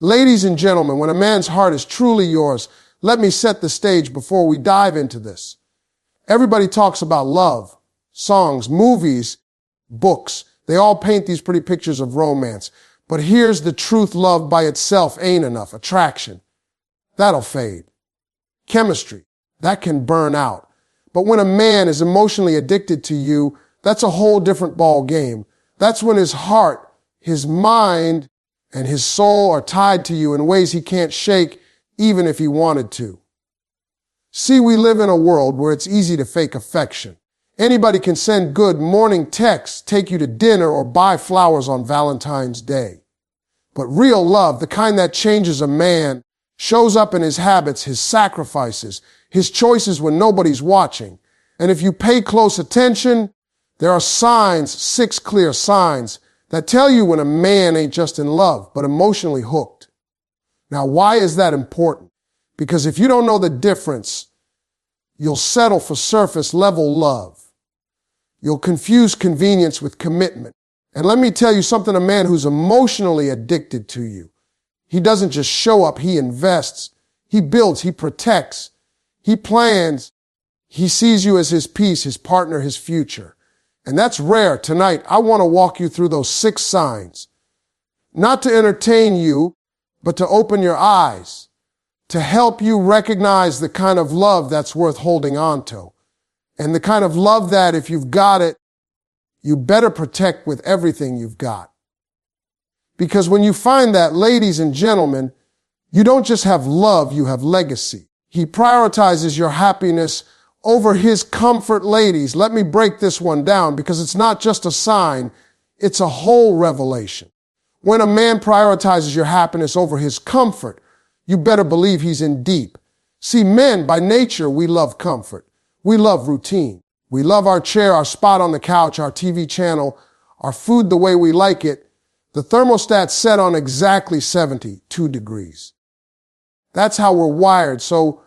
Ladies and gentlemen, when a man's heart is truly yours, let me set the stage before we dive into this. Everybody talks about love, songs, movies, books. They all paint these pretty pictures of romance. But here's the truth: love by itself ain't enough. Attraction, that'll fade. Chemistry, that can burn out. But when a man is emotionally addicted to you, that's a whole different ball game. That's when his heart, his mind, and his soul are tied to you in ways he can't shake even if he wanted to. See, we live in a world where it's easy to fake affection. Anybody can send good morning texts, take you to dinner, or buy flowers on Valentine's Day. But real love, the kind that changes a man, shows up in his habits, his sacrifices, his choices when nobody's watching. And if you pay close attention, there are signs, 6 clear signs, that tell you when a man ain't just in love, but emotionally hooked. Now, why is that important? Because if you don't know the difference, you'll settle for surface level love. You'll confuse convenience with commitment. And let me tell you something: a man who's emotionally addicted to you, he doesn't just show up, he invests, he builds, he protects, he plans, he sees you as his peace, his partner, his future. And that's rare. Tonight, I want to walk you through those 6 signs, not to entertain you, but to open your eyes, to help you recognize the kind of love that's worth holding on to, and the kind of love that, if you've got it, you better protect with everything you've got. Because when you find that, ladies and gentlemen, you don't just have love, you have legacy. He prioritizes your happiness over his comfort. Ladies, let me break this one down, because it's not just a sign, it's a whole revelation. When a man prioritizes your happiness over his comfort, you better believe he's in deep. See, men, by nature, we love comfort. We love routine. We love our chair, our spot on the couch, our TV channel, our food the way we like it. The thermostat's set on exactly 72 degrees. That's how we're wired. So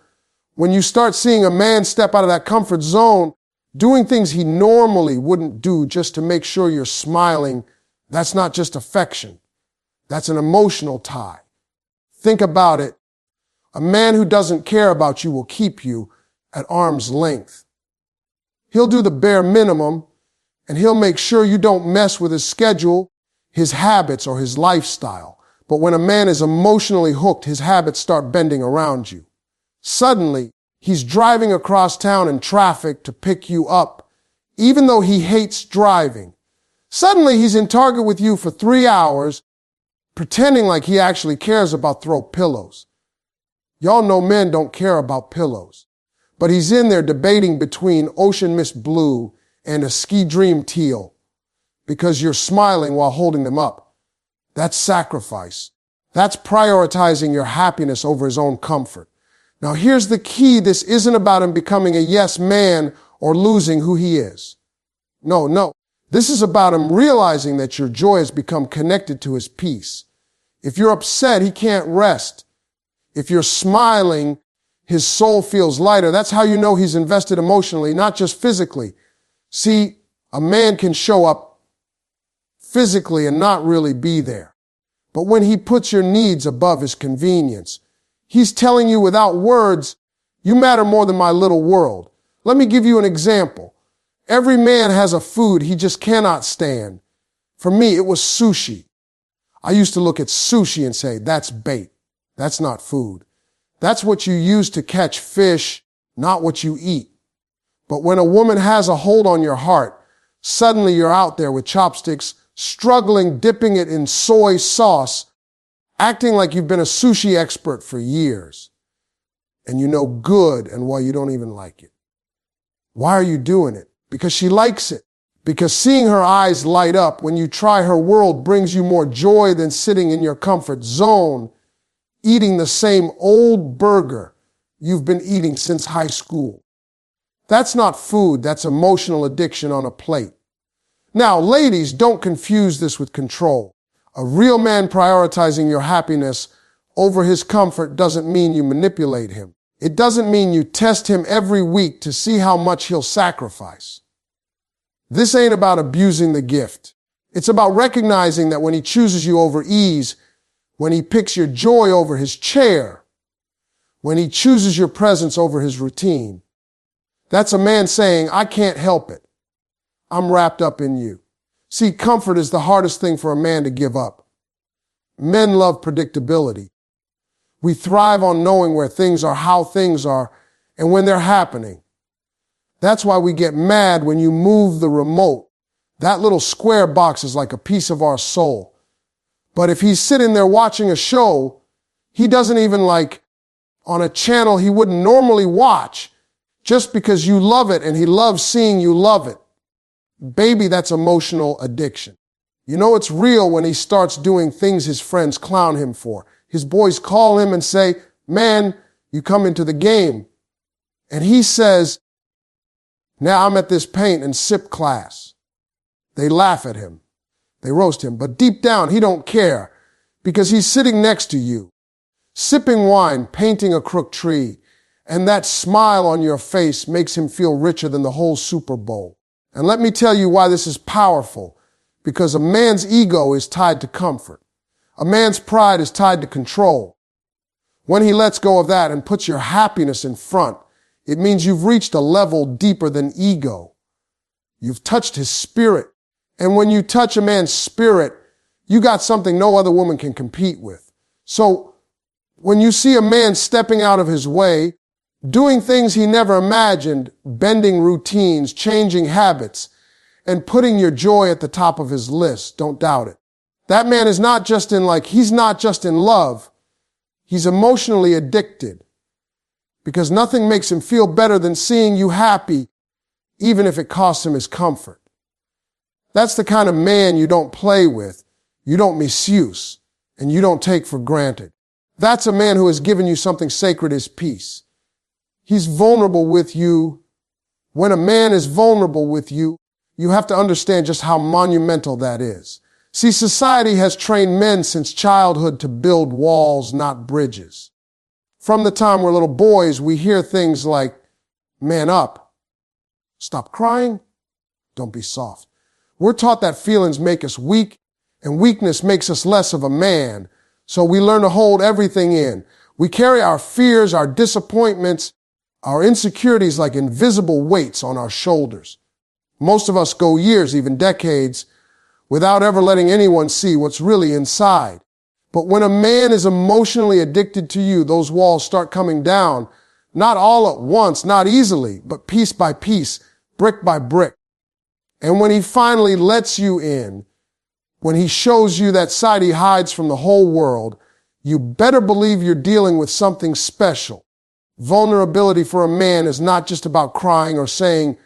when you start seeing a man step out of that comfort zone, doing things he normally wouldn't do just to make sure you're smiling, that's not just affection. That's an emotional tie. Think about it. A man who doesn't care about you will keep you at arm's length. He'll do the bare minimum, and he'll make sure you don't mess with his schedule, his habits, or his lifestyle. But when a man is emotionally hooked, his habits start bending around you. Suddenly, he's driving across town in traffic to pick you up, even though he hates driving. Suddenly, he's in Target with you for 3 hours, pretending like he actually cares about throw pillows. Y'all know men don't care about pillows. But he's in there debating between Ocean Mist Blue and a Ski Dream Teal because you're smiling while holding them up. That's sacrifice. That's prioritizing your happiness over his own comfort. Now, here's the key. This isn't about him becoming a yes man or losing who he is. No. This is about him realizing that your joy has become connected to his peace. If you're upset, he can't rest. If you're smiling, his soul feels lighter. That's how you know he's invested emotionally, not just physically. See, a man can show up physically and not really be there. But when he puts your needs above his convenience, he's telling you without words, you matter more than my little world. Let me give you an example. Every man has a food he just cannot stand. For me, it was sushi. I used to look at sushi and say, that's bait. That's not food. That's what you use to catch fish, not what you eat. But when a woman has a hold on your heart, suddenly you're out there with chopsticks, struggling, dipping it in soy sauce, acting like you've been a sushi expert for years. And you know good and why you don't even like it. Why are you doing it? Because she likes it. Because seeing her eyes light up when you try her world brings you more joy than sitting in your comfort zone, eating the same old burger you've been eating since high school. That's not food, that's emotional addiction on a plate. Now, ladies, don't confuse this with control. A real man prioritizing your happiness over his comfort doesn't mean you manipulate him. It doesn't mean you test him every week to see how much he'll sacrifice. This ain't about abusing the gift. It's about recognizing that when he chooses you over ease, when he picks your joy over his chair, when he chooses your presence over his routine. That's a man saying, I can't help it. I'm wrapped up in you. See, comfort is the hardest thing for a man to give up. Men love predictability. We thrive on knowing where things are, how things are, and when they're happening. That's why we get mad when you move the remote. That little square box is like a piece of our soul. But if he's sitting there watching a show, he doesn't even on a channel he wouldn't normally watch, just because you love it and he loves seeing you love it. Baby, that's emotional addiction. You know it's real when he starts doing things his friends clown him for. His boys call him and say, man, you come into the game. And he says, now I'm at this paint and sip class. They laugh at him. They roast him. But deep down, he don't care because he's sitting next to you, sipping wine, painting a crooked tree. And that smile on your face makes him feel richer than the whole Super Bowl. And let me tell you why this is powerful. Because a man's ego is tied to comfort. A man's pride is tied to control. When he lets go of that and puts your happiness in front, it means you've reached a level deeper than ego. You've touched his spirit. And when you touch a man's spirit, you got something no other woman can compete with. So when you see a man stepping out of his way, doing things he never imagined, bending routines, changing habits, and putting your joy at the top of his list, don't doubt it. That man is not just he's not just in love. He's emotionally addicted. Because nothing makes him feel better than seeing you happy, even if it costs him his comfort. That's the kind of man you don't play with, you don't misuse, and you don't take for granted. That's a man who has given you something sacred as peace. He's vulnerable with you. When a man is vulnerable with you, you have to understand just how monumental that is. See, society has trained men since childhood to build walls, not bridges. From the time we're little boys, we hear things like, man up, stop crying, don't be soft. We're taught that feelings make us weak, and weakness makes us less of a man. So we learn to hold everything in. We carry our fears, our disappointments, our insecurities like invisible weights on our shoulders. Most of us go years, even decades, without ever letting anyone see what's really inside. But when a man is emotionally addicted to you, those walls start coming down, not all at once, not easily, but piece by piece, brick by brick. And when he finally lets you in, when he shows you that side he hides from the whole world, you better believe you're dealing with something special. Vulnerability for a man is not just about crying or saying,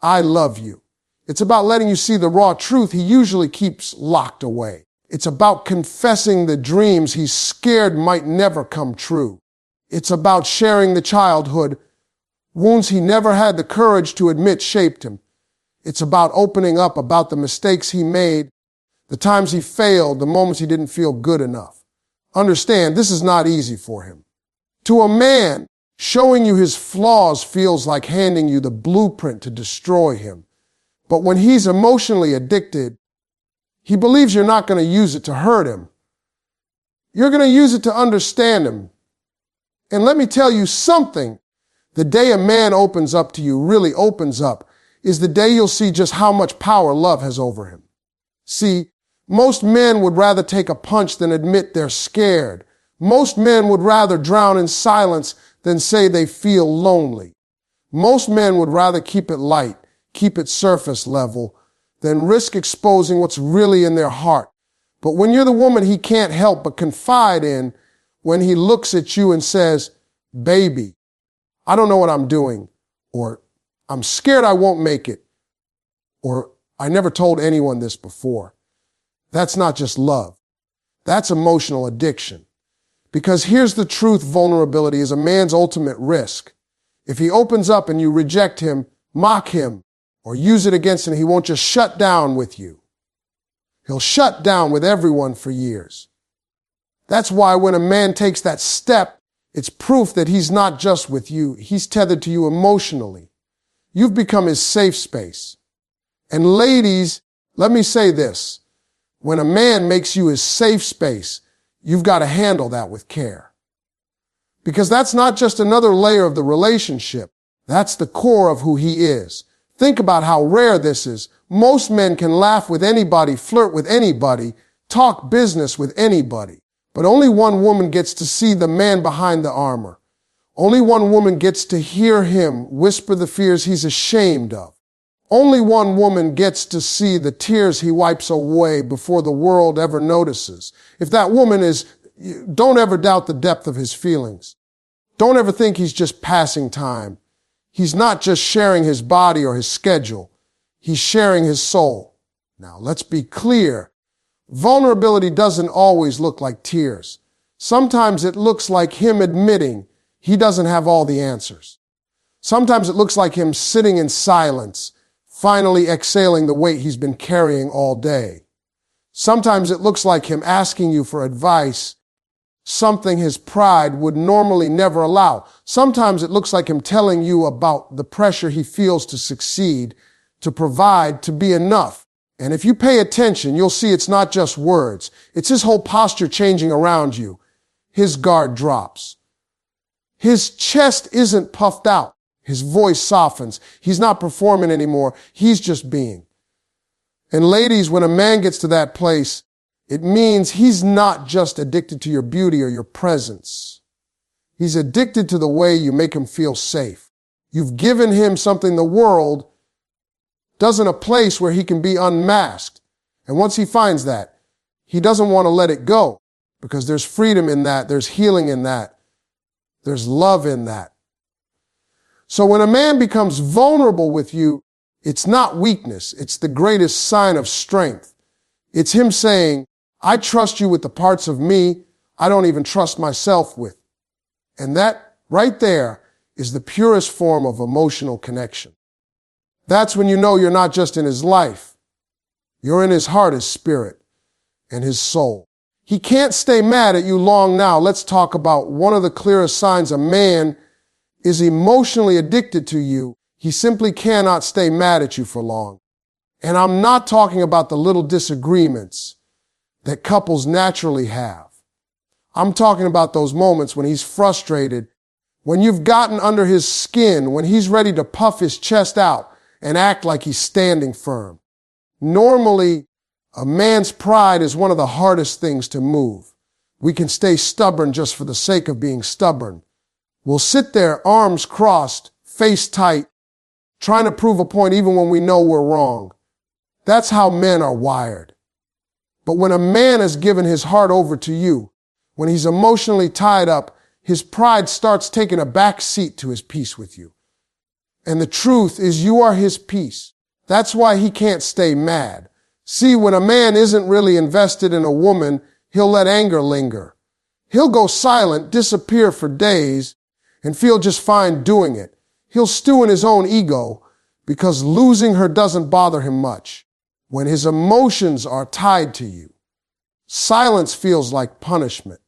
I love you. It's about letting you see the raw truth he usually keeps locked away. It's about confessing the dreams he's scared might never come true. It's about sharing the childhood wounds he never had the courage to admit shaped him. It's about opening up about the mistakes he made, the times he failed, the moments he didn't feel good enough. Understand, this is not easy for him. To a man, showing you his flaws feels like handing you the blueprint to destroy him. But when he's emotionally addicted, he believes you're not going to use it to hurt him. You're going to use it to understand him. And let me tell you something. The day a man opens up to you, really opens up, is the day you'll see just how much power love has over him. See, most men would rather take a punch than admit they're scared. Most men would rather drown in silence than say they feel lonely. Most men would rather keep it light, keep it surface level, than risk exposing what's really in their heart. But when you're the woman he can't help but confide in, when he looks at you and says, baby, I don't know what I'm doing, or I'm scared I won't make it, or I never told anyone this before. That's not just love. That's emotional addiction. Because here's the truth, vulnerability is a man's ultimate risk. If he opens up and you reject him, mock him, or use it against him, he won't just shut down with you. He'll shut down with everyone for years. That's why when a man takes that step, it's proof that he's not just with you. He's tethered to you emotionally. You've become his safe space. And ladies, let me say this. When a man makes you his safe space, you've got to handle that with care. Because that's not just another layer of the relationship. That's the core of who he is. Think about how rare this is. Most men can laugh with anybody, flirt with anybody, talk business with anybody. But only one woman gets to see the man behind the armor. Only one woman gets to hear him whisper the fears he's ashamed of. Only one woman gets to see the tears he wipes away before the world ever notices. If that woman is, don't ever doubt the depth of his feelings. Don't ever think he's just passing time. He's not just sharing his body or his schedule. He's sharing his soul. Now, let's be clear. Vulnerability doesn't always look like tears. Sometimes it looks like him admitting he doesn't have all the answers. Sometimes it looks like him sitting in silence, finally exhaling the weight he's been carrying all day. Sometimes it looks like him asking you for advice, something his pride would normally never allow. Sometimes it looks like him telling you about the pressure he feels to succeed, to provide, to be enough. And if you pay attention, you'll see it's not just words. It's his whole posture changing around you. His guard drops. His chest isn't puffed out. His voice softens. He's not performing anymore. He's just being. And ladies, when a man gets to that place, it means he's not just addicted to your beauty or your presence. He's addicted to the way you make him feel safe. You've given him something the world doesn't, a place where he can be unmasked. And once he finds that, he doesn't want to let it go because there's freedom in that. There's healing in that. There's love in that. So when a man becomes vulnerable with you, it's not weakness. It's the greatest sign of strength. It's him saying, I trust you with the parts of me I don't even trust myself with. And that right there is the purest form of emotional connection. That's when you know you're not just in his life. You're in his heart, his spirit, and his soul. He can't stay mad at you long now. Let's talk about one of the clearest signs a man is emotionally addicted to you. He simply cannot stay mad at you for long. And I'm not talking about the little disagreements that couples naturally have. I'm talking about those moments when he's frustrated, when you've gotten under his skin, when he's ready to puff his chest out and act like he's standing firm. Normally, a man's pride is one of the hardest things to move. We can stay stubborn just for the sake of being stubborn. We'll sit there, arms crossed, face tight, trying to prove a point even when we know we're wrong. That's how men are wired. But when a man has given his heart over to you, when he's emotionally tied up, his pride starts taking a back seat to his peace with you. And the truth is you are his peace. That's why he can't stay mad. See, when a man isn't really invested in a woman, he'll let anger linger. He'll go silent, disappear for days, and feel just fine doing it. He'll stew in his own ego because losing her doesn't bother him much. When his emotions are tied to you, silence feels like punishment.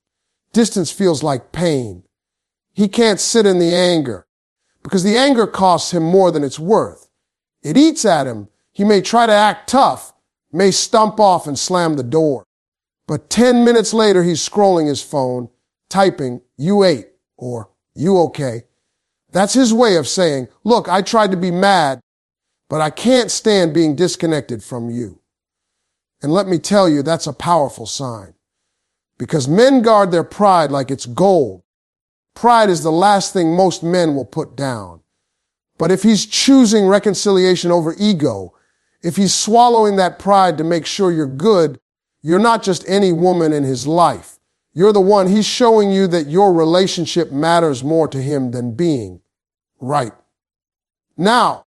Distance feels like pain. He can't sit in the anger because the anger costs him more than it's worth. It eats at him. He may try to act tough, may stump off and slam the door. But 10 minutes later, he's scrolling his phone, typing, "You ate," or "You okay?" That's his way of saying, look, I tried to be mad, but I can't stand being disconnected from you. And let me tell you, that's a powerful sign. Because men guard their pride like it's gold. Pride is the last thing most men will put down. But if he's choosing reconciliation over ego, if he's swallowing that pride to make sure you're good, you're not just any woman in his life. You're the one. He's showing you that your relationship matters more to him than being right. Now,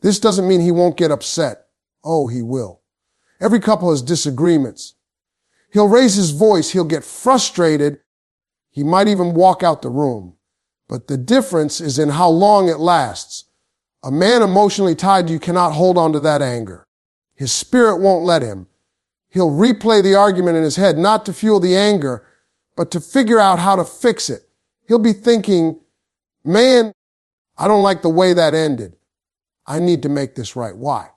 this doesn't mean he won't get upset. Oh, he will. Every couple has disagreements. He'll raise his voice. He'll get frustrated. He might even walk out the room. But the difference is in how long it lasts. A man emotionally tied to you cannot hold on to that anger. His spirit won't let him. He'll replay the argument in his head, not to fuel the anger, but to figure out how to fix it. He'll be thinking, man, I don't like the way that ended. I need to make this right. Why?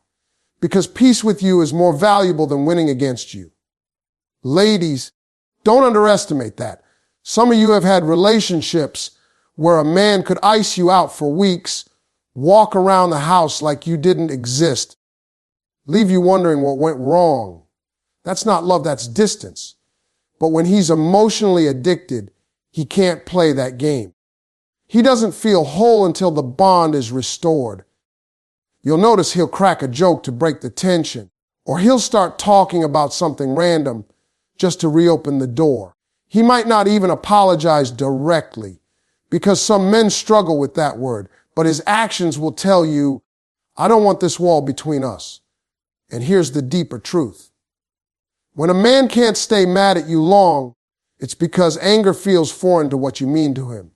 Because peace with you is more valuable than winning against you. Ladies, Don't underestimate that. Some of you have had relationships where a man could ice you out for weeks, walk around the house like you didn't exist, leave you wondering what went wrong. That's not love, that's distance. But when he's emotionally addicted, he can't play that game. He doesn't feel whole until the bond is restored. You'll notice he'll crack a joke to break the tension, or he'll start talking about something random just to reopen the door. He might not even apologize directly, because some men struggle with that word, but his actions will tell you, I don't want this wall between us. And here's the deeper truth. When a man can't stay mad at you long, it's because anger feels foreign to what you mean to him.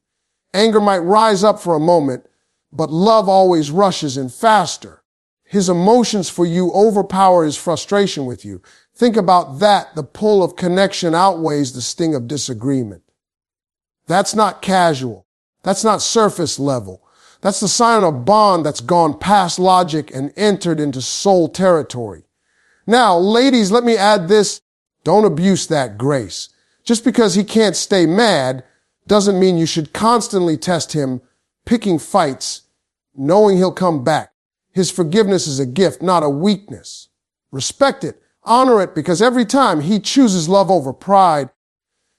Anger might rise up for a moment, but love always rushes in faster. His emotions for you overpower his frustration with you. Think about that. The pull of connection outweighs the sting of disagreement. That's not casual. That's not surface level. That's the sign of a bond that's gone past logic and entered into soul territory. Now, ladies, let me add this. Don't abuse that grace. Just because he can't stay mad doesn't mean you should constantly test him, picking fights, knowing he'll come back. His forgiveness is a gift, not a weakness. Respect it. Honor it, because every time he chooses love over pride,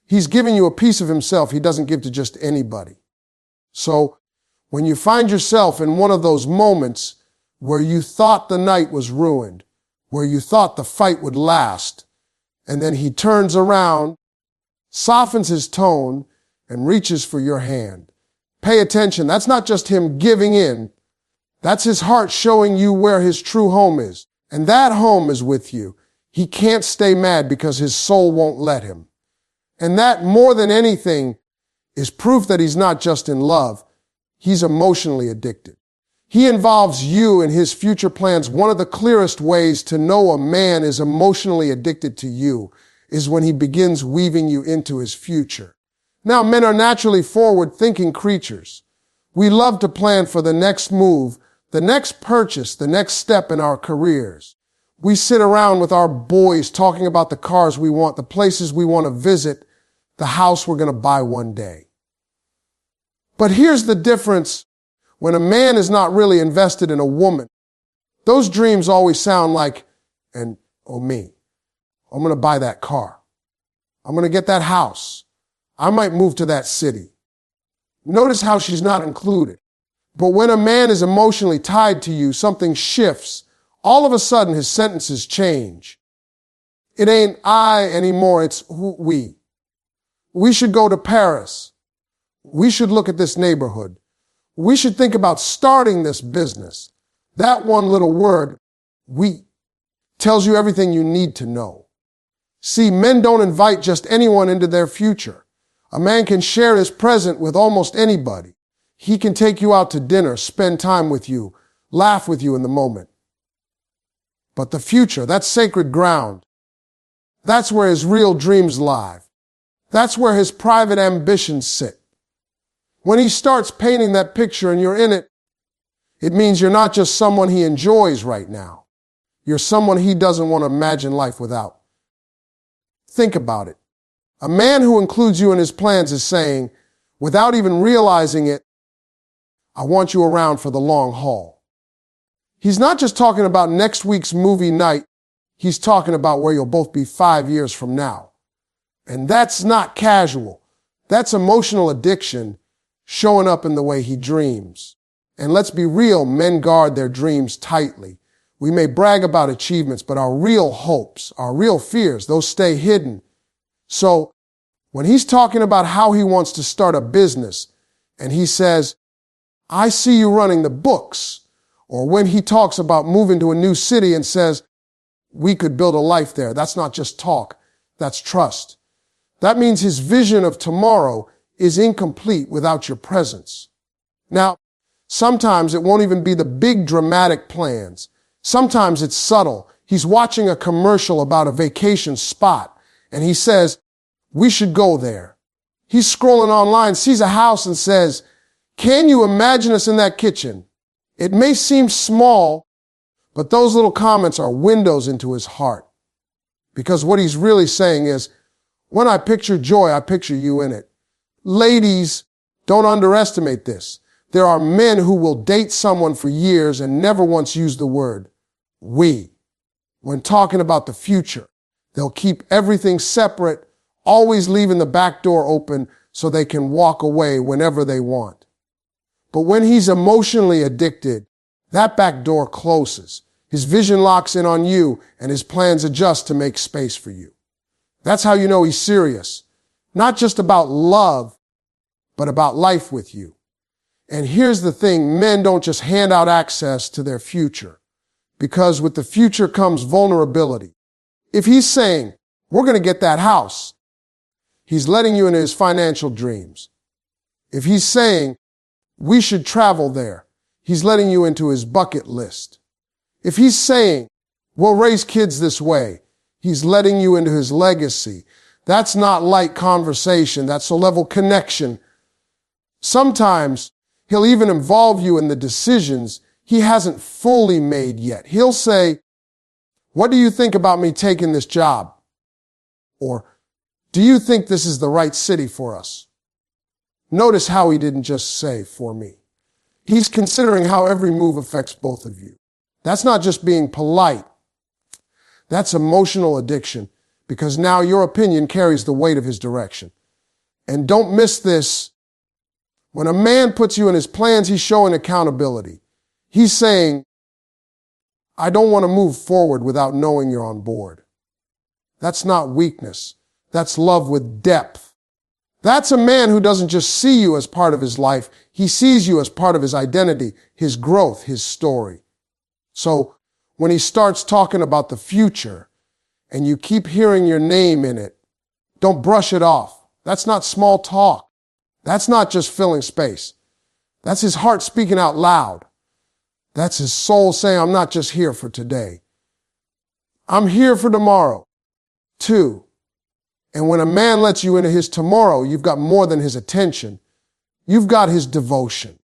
he's giving you a piece of himself he doesn't give to just anybody. So when you find yourself in one of those moments where you thought the night was ruined, where you thought the fight would last, and then he turns around, softens his tone, and reaches for your hand, pay attention. That's not just him giving in. That's his heart showing you where his true home is. And that home is with you. He can't stay mad because his soul won't let him. And that, more than anything, is proof that he's not just in love. He's emotionally addicted. He involves you in his future plans. One of the clearest ways to know a man is emotionally addicted to you is when he begins weaving you into his future. Now, men are naturally forward-thinking creatures. We love to plan for the next move, the next purchase, the next step in our careers. We sit around with our boys talking about the cars we want, the places we want to visit, the house we're going to buy one day. But here's the difference when a man is not really invested in a woman. Those dreams always sound like, I'm going to buy that car. I'm going to get that house. I might move to that city. Notice how she's not included. But when a man is emotionally tied to you, something shifts. All of a sudden, his sentences change. It ain't I anymore, it's we. We should go to Paris. We should look at this neighborhood. We should think about starting this business. That one little word, we, tells you everything you need to know. See, men don't invite just anyone into their future. A man can share his present with almost anybody. He can take you out to dinner, spend time with you, laugh with you in the moment. But the future, that's sacred ground. That's where his real dreams lie. That's where his private ambitions sit. When he starts painting that picture and you're in it, it means you're not just someone he enjoys right now. You're someone he doesn't want to imagine life without. Think about it. A man who includes you in his plans is saying, without even realizing it, I want you around for the long haul. He's not just talking about next week's movie night. He's talking about where you'll both be 5 years from now. And that's not casual. That's emotional addiction showing up in the way he dreams. And let's be real, men guard their dreams tightly. We may brag about achievements, but our real hopes, our real fears, those stay hidden. So when he's talking about how he wants to start a business and he says, I see you running the books, or when he talks about moving to a new city and says, we could build a life there. That's not just talk. That's trust. That means his vision of tomorrow is incomplete without your presence. Now, sometimes it won't even be the big dramatic plans. Sometimes it's subtle. He's watching a commercial about a vacation spot and he says, we should go there. He's scrolling online, sees a house and says, can you imagine us in that kitchen? It may seem small, but those little comments are windows into his heart. Because what he's really saying is, When I picture joy, I picture you in it. Ladies, don't underestimate this. There are men who will date someone for years and never once use the word we. When talking about the future, they'll keep everything separate, always leaving the back door open so they can walk away whenever they want. But when he's emotionally addicted, that back door closes. His vision locks in on you and his plans adjust to make space for you. That's how you know he's serious. Not just about love, but about life with you. And here's the thing, men don't just hand out access to their future, because with the future comes vulnerability. If he's saying, we're going to get that house, he's letting you into his financial dreams. If he's saying, we should travel there, he's letting you into his bucket list. If he's saying, we'll raise kids this way, he's letting you into his legacy. That's not light conversation. That's a level connection. Sometimes he'll even involve you in the decisions he hasn't fully made yet. He'll say, what do you think about me taking this job? Or, do you think this is the right city for us? Notice how he didn't just say, for me. He's considering how every move affects both of you. That's not just being polite. That's emotional addiction, because now your opinion carries the weight of his direction. And don't miss this. When a man puts you in his plans, he's showing accountability. He's saying, I don't want to move forward without knowing you're on board. That's not weakness. That's love with depth. That's a man who doesn't just see you as part of his life. He sees you as part of his identity, his growth, his story. So when he starts talking about the future and you keep hearing your name in it, don't brush it off. That's not small talk. That's not just filling space. That's his heart speaking out loud. That's his soul saying, I'm not just here for today. I'm here for tomorrow, too. And when a man lets you into his tomorrow, you've got more than his attention. You've got his devotion.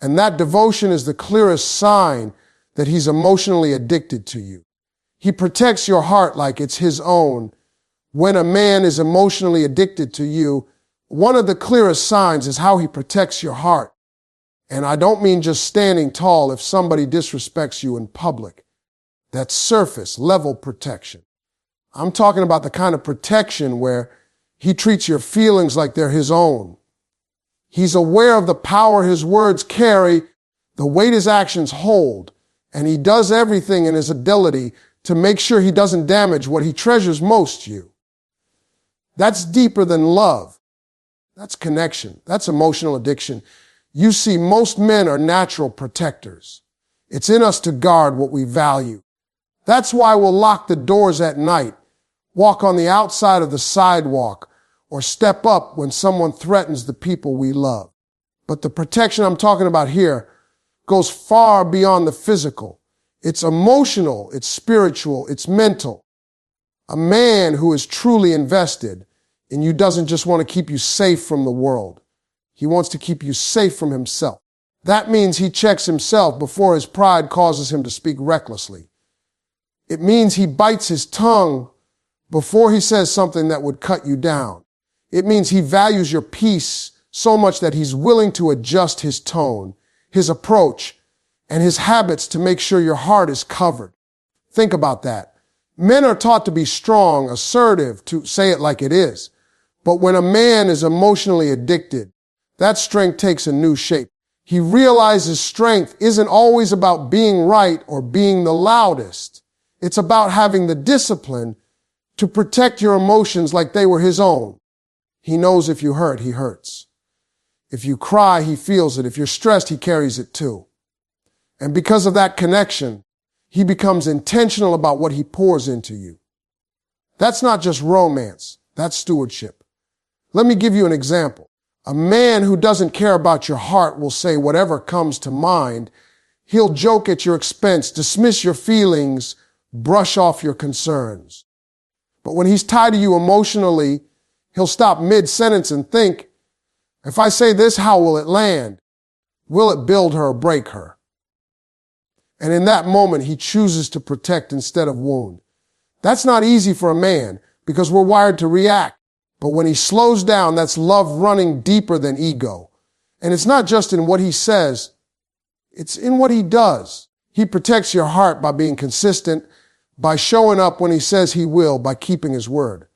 And that devotion is the clearest sign that he's emotionally addicted to you. He protects your heart like it's his own. When a man is emotionally addicted to you, one of the clearest signs is how he protects your heart. And I don't mean just standing tall if somebody disrespects you in public. That's surface level protection. I'm talking about the kind of protection where he treats your feelings like they're his own. He's aware of the power his words carry, the weight his actions hold, and he does everything in his ability to make sure he doesn't damage what he treasures most, you. That's deeper than love. That's connection. That's emotional addiction. You see, most men are natural protectors. It's in us to guard what we value. That's why we'll lock the doors at night, walk on the outside of the sidewalk, or step up when someone threatens the people we love. But the protection I'm talking about here goes far beyond the physical. It's emotional, it's spiritual, it's mental. A man who is truly invested in you doesn't just want to keep you safe from the world. He wants to keep you safe from himself. That means he checks himself before his pride causes him to speak recklessly. It means he bites his tongue before he says something that would cut you down. It means he values your peace so much that he's willing to adjust his tone, his approach, and his habits to make sure your heart is covered. Think about that. Men are taught to be strong, assertive, to say it like it is. But when a man is emotionally addicted, that strength takes a new shape. He realizes strength isn't always about being right or being the loudest. It's about having the discipline to protect your emotions like they were his own. He knows if you hurt, he hurts. If you cry, he feels it. If you're stressed, he carries it too. And because of that connection, he becomes intentional about what he pours into you. That's not just romance. That's stewardship. Let me give you an example. A man who doesn't care about your heart will say whatever comes to mind. He'll joke at your expense, dismiss your feelings, brush off your concerns. But when he's tied to you emotionally, he'll stop mid-sentence and think, if I say this, how will it land? Will it build her or break her? And in that moment, he chooses to protect instead of wound. That's not easy for a man because we're wired to react. But when he slows down, that's love running deeper than ego. And it's not just in what he says, it's in what he does. He protects your heart by being consistent, by showing up when he says he will, by keeping his word.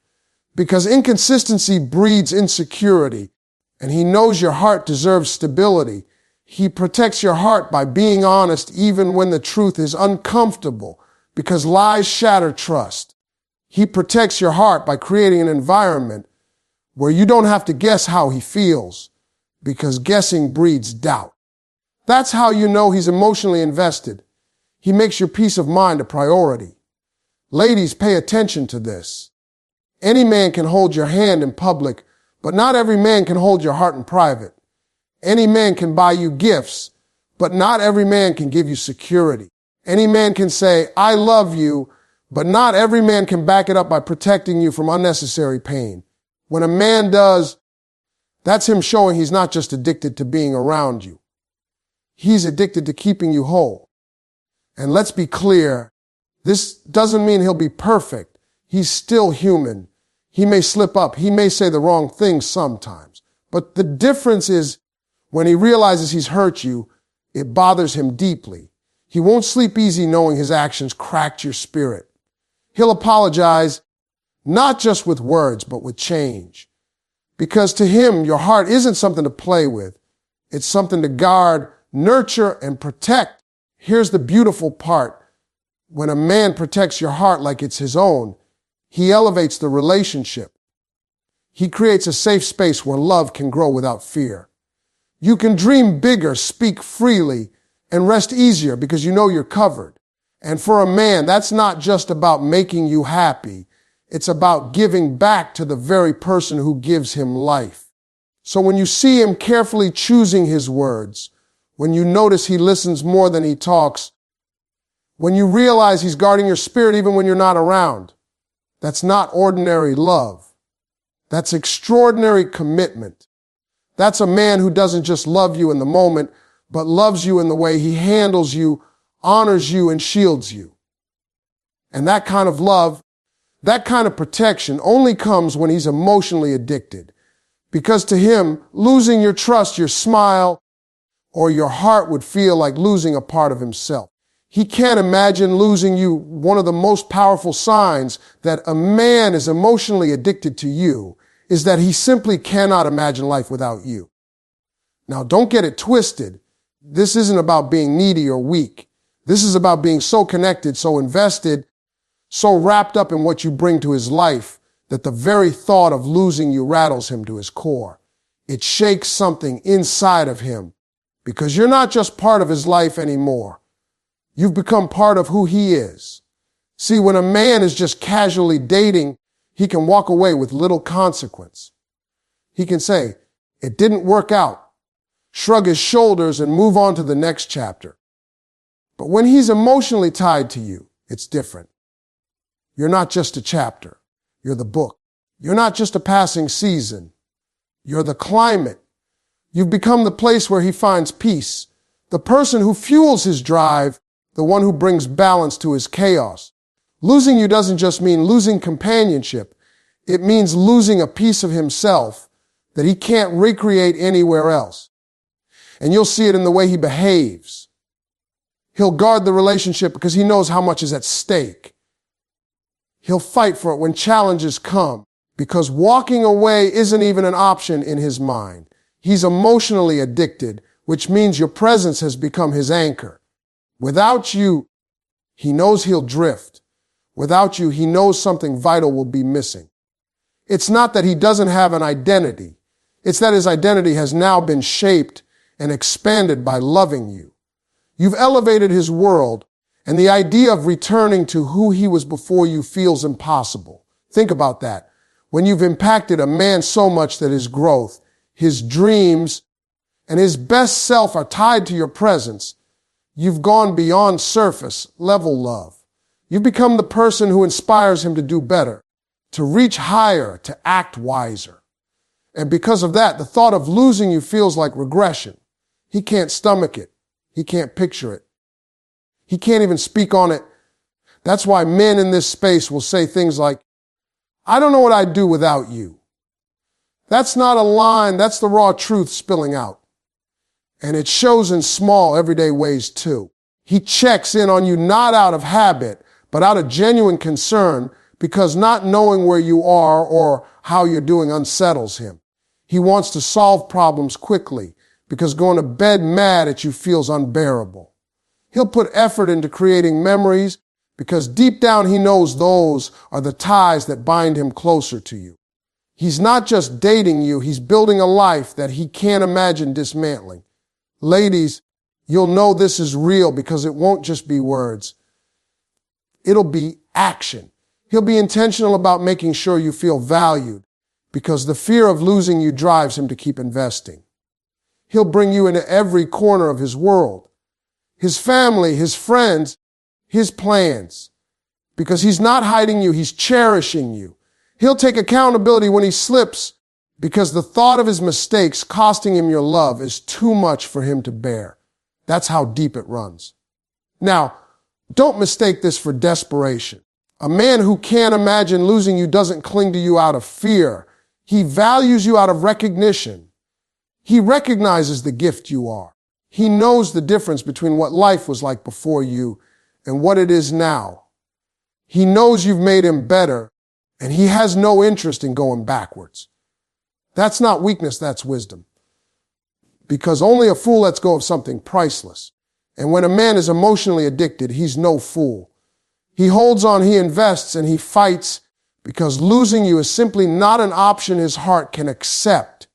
Because inconsistency breeds insecurity, and he knows your heart deserves stability. He protects your heart by being honest even when the truth is uncomfortable, because lies shatter trust. He protects your heart by creating an environment where you don't have to guess how he feels, because guessing breeds doubt. That's how you know he's emotionally invested. He makes your peace of mind a priority. Ladies, pay attention to this. Any man can hold your hand in public, but not every man can hold your heart in private. Any man can buy you gifts, but not every man can give you security. Any man can say, I love you, but not every man can back it up by protecting you from unnecessary pain. When a man does, that's him showing he's not just addicted to being around you. He's addicted to keeping you whole. And let's be clear, this doesn't mean he'll be perfect. He's still human. He may slip up. He may say the wrong thing sometimes. But the difference is when he realizes he's hurt you, it bothers him deeply. He won't sleep easy knowing his actions cracked your spirit. He'll apologize, not just with words, but with change. Because to him, your heart isn't something to play with. It's something to guard, nurture, and protect. Here's the beautiful part. When a man protects your heart like it's his own, he elevates the relationship. He creates a safe space where love can grow without fear. You can dream bigger, speak freely, and rest easier because you know you're covered. And for a man, that's not just about making you happy. It's about giving back to the very person who gives him life. So when you see him carefully choosing his words, when you notice he listens more than he talks, when you realize he's guarding your spirit even when you're not around, that's not ordinary love. That's extraordinary commitment. That's a man who doesn't just love you in the moment, but loves you in the way he handles you, honors you, and shields you. And that kind of love, that kind of protection only comes when he's emotionally addicted. Because to him, losing your trust, your smile, or your heart would feel like losing a part of himself. He can't imagine losing you. One of the most powerful signs that a man is emotionally addicted to you is that he simply cannot imagine life without you. Now, don't get it twisted. This isn't about being needy or weak. This is about being so connected, so invested, so wrapped up in what you bring to his life that the very thought of losing you rattles him to his core. It shakes something inside of him because you're not just part of his life anymore. You've become part of who he is. See, when a man is just casually dating, he can walk away with little consequence. He can say, it didn't work out, shrug his shoulders and move on to the next chapter. But when he's emotionally tied to you, it's different. You're not just a chapter. You're the book. You're not just a passing season. You're the climate. You've become the place where he finds peace, the person who fuels his drive, the one who brings balance to his chaos. Losing you doesn't just mean losing companionship. It means losing a piece of himself that he can't recreate anywhere else. And you'll see it in the way he behaves. He'll guard the relationship because he knows how much is at stake. He'll fight for it when challenges come because walking away isn't even an option in his mind. He's emotionally addicted, which means your presence has become his anchor. Without you, he knows he'll drift. Without you, he knows something vital will be missing. It's not that he doesn't have an identity. It's that his identity has now been shaped and expanded by loving you. You've elevated his world, and the idea of returning to who he was before you feels impossible. Think about that. When you've impacted a man so much that his growth, his dreams, and his best self are tied to your presence, you've gone beyond surface level love. You've become the person who inspires him to do better, to reach higher, to act wiser. And because of that, the thought of losing you feels like regression. He can't stomach it. He can't picture it. He can't even speak on it. That's why men in this space will say things like, I don't know what I'd do without you. That's not a line, that's the raw truth spilling out. And it shows in small, everyday ways too. He checks in on you not out of habit, but out of genuine concern, because not knowing where you are or how you're doing unsettles him. He wants to solve problems quickly, because going to bed mad at you feels unbearable. He'll put effort into creating memories, because deep down he knows those are the ties that bind him closer to you. He's not just dating you, he's building a life that he can't imagine dismantling. Ladies, you'll know this is real because it won't just be words. It'll be action. He'll be intentional about making sure you feel valued, because the fear of losing you drives him to keep investing. He'll bring you into every corner of his world, his family, his friends, his plans, because he's not hiding you, he's cherishing you. He'll take accountability when he slips, because the thought of his mistakes costing him your love is too much for him to bear. That's how deep it runs. Now, don't mistake this for desperation. A man who can't imagine losing you doesn't cling to you out of fear. He values you out of recognition. He recognizes the gift you are. He knows the difference between what life was like before you and what it is now. He knows you've made him better, and he has no interest in going backwards. That's not weakness, that's wisdom. Because only a fool lets go of something priceless. And when a man is emotionally addicted, he's no fool. He holds on, he invests, and he fights, because losing you is simply not an option his heart can accept.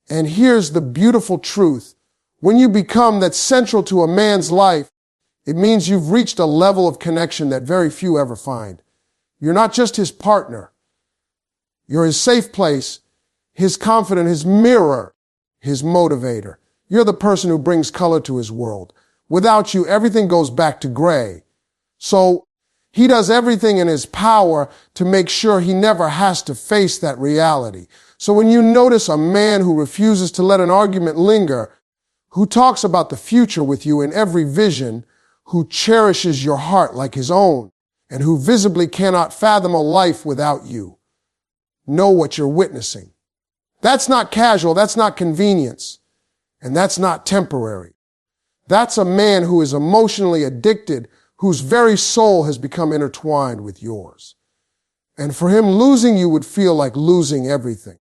And here's the beautiful truth. When you become that central to a man's life, it means you've reached a level of connection that very few ever find. You're not just his partner. You're his safe place, his confidant, his mirror, his motivator. You're the person who brings color to his world. Without you, everything goes back to gray. So he does everything in his power to make sure he never has to face that reality. So when you notice a man who refuses to let an argument linger, who talks about the future with you in every vision, who cherishes your heart like his own, and who visibly cannot fathom a life without you, know what you're witnessing. That's not casual, that's not convenience, and that's not temporary. That's a man who is emotionally addicted, whose very soul has become intertwined with yours. And for him, losing you would feel like losing everything.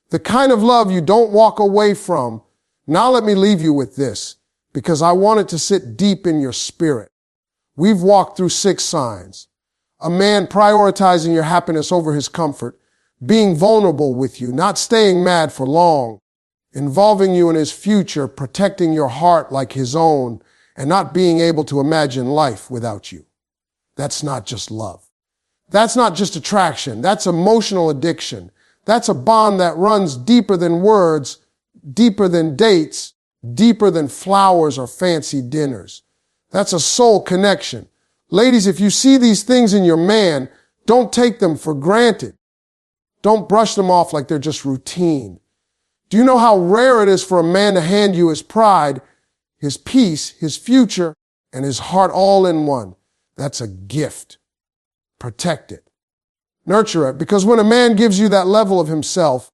The kind of love you don't walk away from. Now let me leave you with this, because I want it to sit deep in your spirit. We've walked through 6 signs. A man prioritizing your happiness over his comfort, being vulnerable with you, not staying mad for long, involving you in his future, protecting your heart like his own, and not being able to imagine life without you. That's not just love. That's not just attraction. That's emotional addiction. That's a bond that runs deeper than words, deeper than dates, deeper than flowers or fancy dinners. That's a soul connection. Ladies, if you see these things in your man, don't take them for granted. Don't brush them off like they're just routine. Do you know how rare it is for a man to hand you his pride, his peace, his future, and his heart all in one? That's a gift. Protect it. Nurture it, because when a man gives you that level of himself,